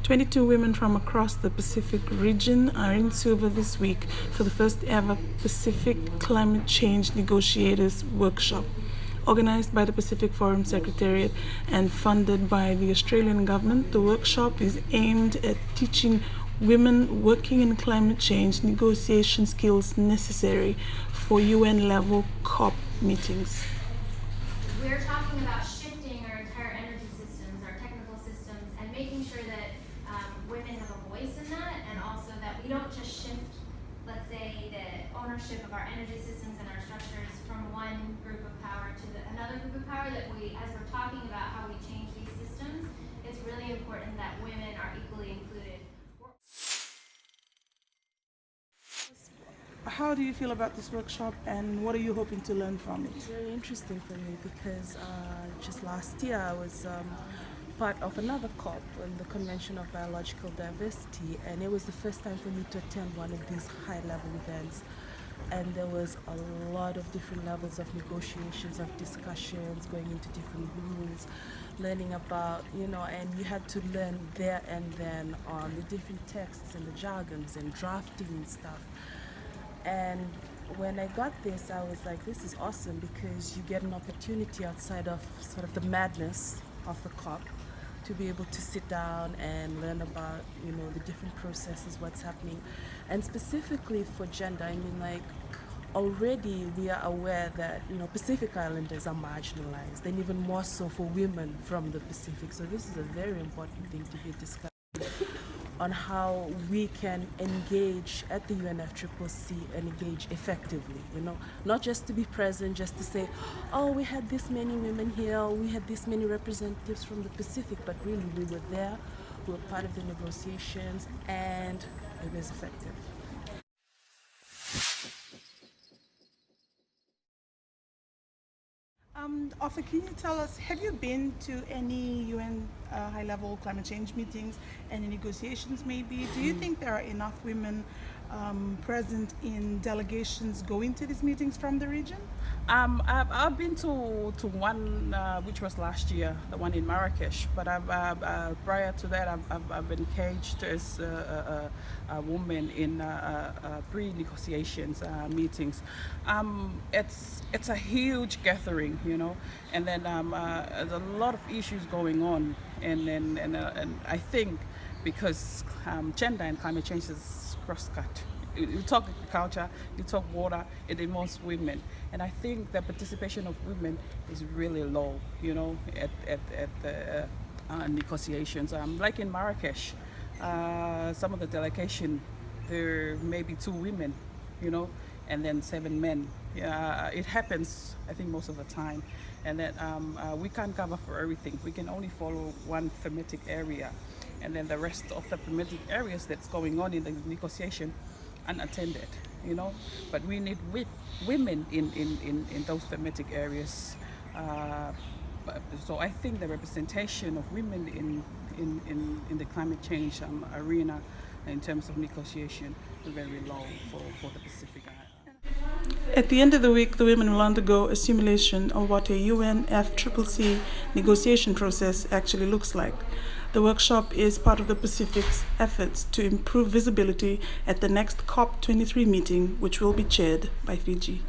22 women from across the Pacific region are in Suva this week for the first ever Pacific Climate Change Negotiators workshop. Organized by the Pacific Forum Secretariat and funded by the Australian government, the workshop is aimed at teaching women working in climate change negotiation skills necessary for UN-level COP meetings. We're talking about shifting our entire energy systems, our technical systems, and making sure that women have a voice in that, and also that we don't just shift, let's say, the ownership of our energy systems and our structures from one group of power to another group of power, that we, as we're talking about how we change these systems, it's really important that women are equally included. How do you feel about this workshop and what are you hoping to learn from it? It's very interesting for me because just last year I was part of another COP on the Convention of Biological Diversity, and it was the first time for me to attend one of these high-level events. And there was a lot of different levels of negotiations, of discussions, going into different rules, learning about, and you had to learn there and then on the different texts and the jargons and drafting and stuff. And when I got this, I was like, this is awesome because you get an opportunity outside of sort of the madness of the COP to be able to sit down and learn about, the different processes, what's happening. And specifically for gender, I mean, like, already we are aware that, Pacific Islanders are marginalized, and even more so for women from the Pacific. So this is a very important thing to be discussed on how we can engage at the UNFCCC and engage effectively, not just to be present, just to say, oh, we had this many women here, we had this many representatives from the Pacific, but really we were there, we were part of the negotiations, and it was effective. Offer, can you tell us, have you been to any UN high-level climate change meetings, any negotiations maybe? Do you think there are enough women present in delegations going to these meetings from the region? I've been to one which was last year, the one in Marrakesh, but prior to that I've engaged as a woman in pre-negotiations meetings. It's a huge gathering, and then there's a lot of issues going on, and I think because gender and climate change is cross-cut. You talk agriculture, you talk water, it involves women. And I think the participation of women is really low, at the negotiations. Like in Marrakesh, some of the delegation, there may be 2 women, and then 7 men. It happens, I think, most of the time. And that we can't cover for everything. We can only follow one thematic area. And then the rest of the thematic areas that's going on in the negotiation unattended, but we need women in those thematic areas. So I think the representation of women in the climate change arena in terms of negotiation is very low for the Pacific Island. At the end of the week, the women will undergo a simulation of what a UNFCCC negotiation process actually looks like. The workshop is part of the Pacific's efforts to improve visibility at the next COP23 meeting, which will be chaired by Fiji.